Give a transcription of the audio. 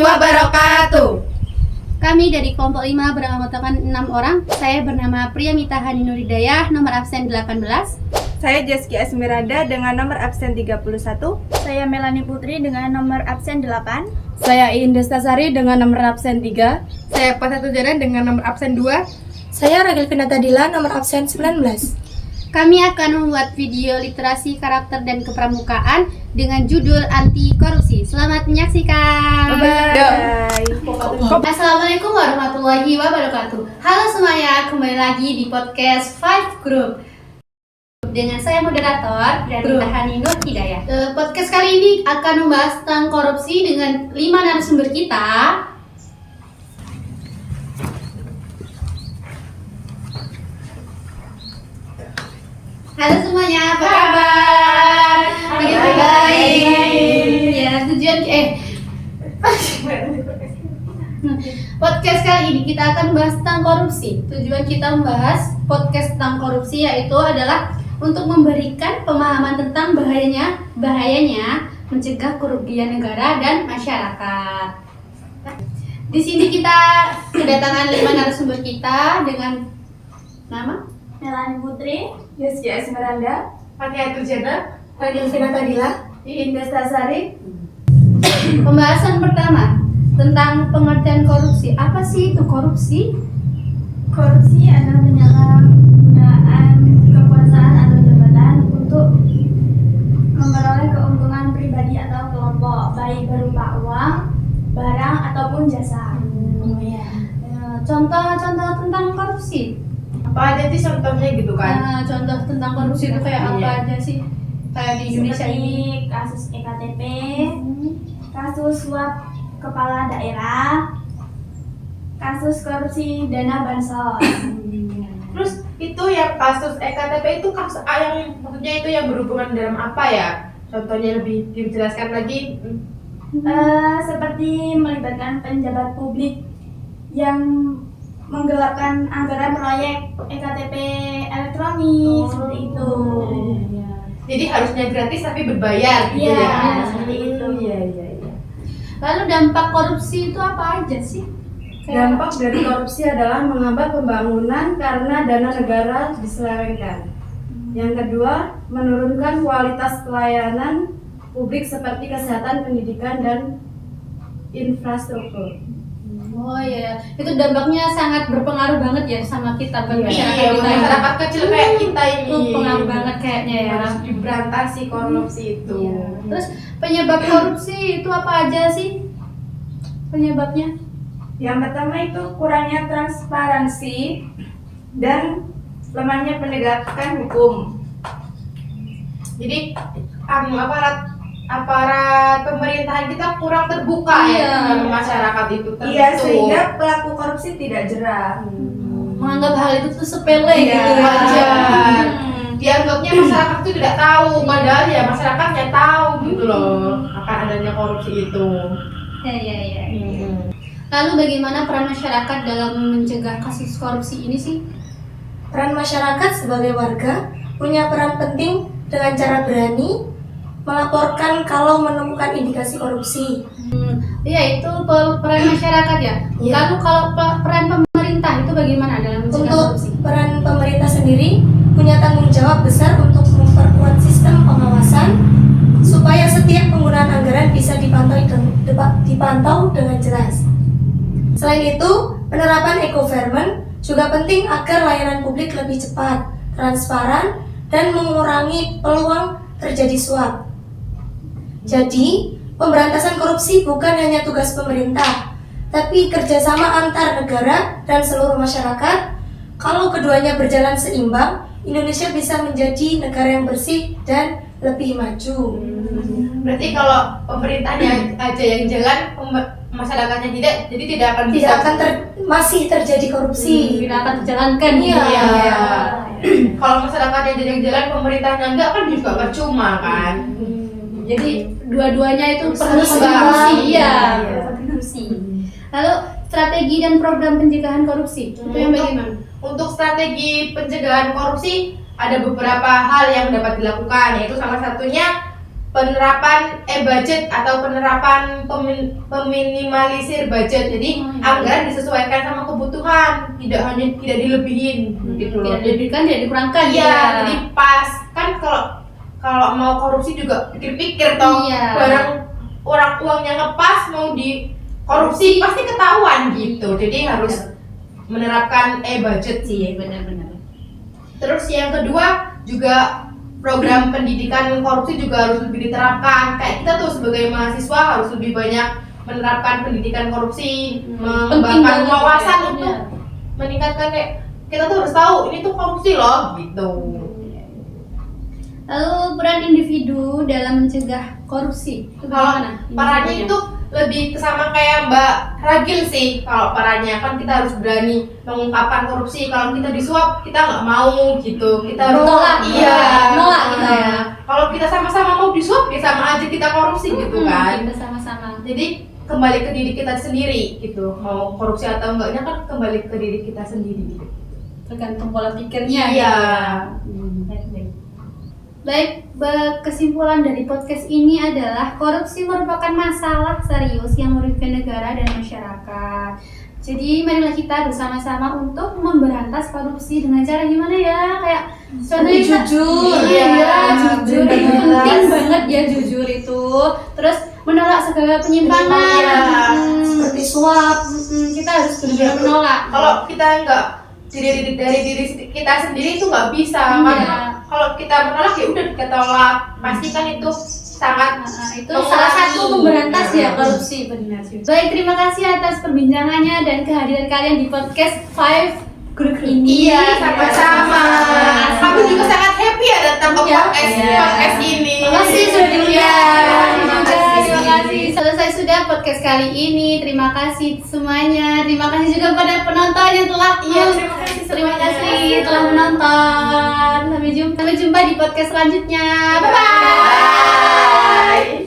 wabarakatuh. Kami dari kelompok 5 beranggotakan 6 orang. Saya bernama Priyamita Hani Nuridayah, nomor absen 18. Saya Jeski Asmiranda dengan nomor absen 31. Saya Melani Putri dengan nomor absen 8. Saya Iin Destasari dengan nomor absen 3. Saya Pasatu Jaran dengan nomor absen 2. Saya Ragil Pinatadila nomor absen 19. Kami akan membuat video literasi karakter dan kepramukaan dengan judul anti korupsi. Selamat menyaksikan. Bye. Assalamualaikum warahmatullahi wabarakatuh. Halo semuanya, kembali lagi di podcast 5 Group dengan saya moderator Priyamita Hani Nuridayah. Podcast kali ini akan membahas tentang korupsi dengan 5 narasumber kita. Halo semuanya, apa kabar? Begitu baik. Ya, tujuan podcast kali ini kita akan membahas tentang korupsi. Tujuan kita membahas podcast tentang korupsi yaitu adalah untuk memberikan pemahaman tentang bahayanya mencegah kerugian negara dan masyarakat. Di sini kita kedatangan 5 narasumber kita dengan nama Melani Putri, Jeski Asmiranda, Pasatu Jaran, Ragil Pinatadila. Iin Destasari. Pembahasan pertama tentang pengertian korupsi. Apa sih itu korupsi? korupsi adalah penyalahgunaan kekuasaan atau jabatan untuk memperoleh keuntungan pribadi atau kelompok, baik berupa uang, barang ataupun jasa. Contoh-contoh tentang korupsi. apa aja sih contohnya gitu kan? Contoh tentang korupsi itu kayak apa aja sih? Kayak di Indonesia Seperti ini. kasus EKTP, kasus suap kepala daerah, kasus korupsi dana bansos. Terus itu yang kasus EKTP itu kasus yang maksudnya itu yang berhubungan dalam apa ya? Contohnya lebih dijelaskan lagi. Seperti melibatkan pejabat publik yang menggelapkan anggaran proyek EKTP elektronik seperti itu. Jadi harusnya gratis tapi berbayar gitu Iya, ya. seperti itu. Iya. Lalu dampak korupsi itu apa aja sih? Dampak dari korupsi adalah menghambat pembangunan karena dana negara diselewengkan. Yang kedua, menurunkan kualitas pelayanan publik seperti kesehatan, pendidikan, dan infrastruktur. Oh iya, itu dampaknya sangat berpengaruh banget ya sama kita buat masyarakat Iya, kita. masyarakat kecil kayak kita ini. Itu pengaruh banget kayaknya ya. Harus diberantasi korupsi itu. Iya. Terus penyebab korupsi itu apa aja sih? Penyebabnya? Yang pertama itu kurangnya transparansi dan lemahnya penegakan hukum. Jadi aparat pemerintahan kita kurang terbuka Iya. ya dengan masyarakat itu tertutup. Iya, sehingga pelaku korupsi tidak jerah. Menganggap hal itu tuh sepele Iya, gitu wajar. Dianggapnya masyarakat itu tidak tahu, padahal ya masyarakatnya tahu gitu loh akan adanya korupsi itu. Ya. Lalu bagaimana peran masyarakat dalam mencegah kasus korupsi ini sih? Peran masyarakat sebagai warga punya peran penting dengan cara berani melaporkan kalau menemukan indikasi korupsi. Iya, itu peran masyarakat ya. Iya. Lalu kalau peran pemerintah itu bagaimana dalam mencegah Untuk korupsi? peran pemerintah sendiri punya tanggung jawab besar untuk memperkuat sistem pengawasan supaya setiap penggunaan anggaran bisa dipantau dengan jelas. Selain itu, penerapan eco-government juga penting agar layanan publik lebih cepat, transparan, dan mengurangi peluang terjadi suap. Jadi, pemberantasan korupsi bukan hanya tugas pemerintah, tapi kerjasama antar negara dan seluruh masyarakat. Kalau keduanya berjalan seimbang, Indonesia bisa menjadi negara yang bersih dan lebih maju. Berarti kalau pemerintahnya aja yang jalan, masyarakatnya tidak, jadi tidak akan Tidak bisa. akan masih terjadi korupsi. Tidak akan terjalankan. Iya. Iya. Kalau masyarakatnya jadi yang jalan, pemerintahnya enggak kan juga percuma kan. Jadi dua-duanya itu perlu Harus kontribusi. seimbang. Iya, Iya. kontribusi. Lalu strategi dan program pencegahan korupsi itu yang bagaimana? Untuk strategi pencegahan korupsi ada beberapa hal yang dapat dilakukan, yaitu salah satunya penerapan budget atau penerapan peminimalisir budget. Jadi anggaran disesuaikan sama kebutuhan, tidak dilebihin gitu loh. Tidak diberikan, tidak dikurangkan. Iya, ya. jadi pas kan kalau mau korupsi juga pikir-pikir toh, Iya. barang orang uangnya ngepas mau di korupsi pasti ketahuan gitu. Jadi harus menerapkan budget sih. Benar-benar. Terus yang kedua juga program pendidikan korupsi juga harus lebih diterapkan. Kayak kita tuh sebagai mahasiswa harus lebih banyak menerapkan pendidikan korupsi, mengembangkan banget, wawasan ya. untuk meningkatkan kayak kita tuh harus tahu ini tuh korupsi loh gitu. Lalu peran individu dalam mencegah korupsi itu Kalau bagaimana? perannya itu lebih sama kayak Mbak Ragil sih. Kalau perannya kan kita harus berani mengungkapkan korupsi. Kalau kita disuap kita nggak mau gitu. Kita harus Menolak, iya, menolak kita ya. Kalau kita sama-sama mau disuap ya sama aja kita korupsi gitu kan. Kita sama-sama. Jadi kembali ke diri kita sendiri gitu. Mau korupsi atau enggaknya kan kembali ke diri kita sendiri. Tergantung pola pikirnya. Iya. Baik, kesimpulan dari podcast ini adalah korupsi merupakan masalah serius yang merugikan negara dan masyarakat. Jadi marilah kita bersama-sama untuk memberantas korupsi dengan cara gimana ya? Kayak contohnya jujur. Iya, jujur itu benar. penting banget ya, jujur itu. Terus menolak segala penyimpangan. Iya. Seperti suap. Kita harus benar-benar menolak. Kalau kita nggak dari diri kita sendiri itu nggak bisa kan. Iya. Kalau kita menolak ya udah kita tolak. Pasti kan itu sangat Itu salah satu memberantas ya korupsi, benar sih. Baik, terima kasih atas perbincangannya dan kehadiran kalian di podcast 5 Group ini. Iya, sama-sama. Aku juga sangat happy ya datang ke Iya. podcast ini. Terima kasih sudah diundang. Terima Terima kasih. kasih. Selesai sudah podcast kali ini. Terima kasih semuanya. Terima kasih juga pada penonton yang telah terima kasih telah menonton. Sampai jumpa di podcast selanjutnya. Bye bye.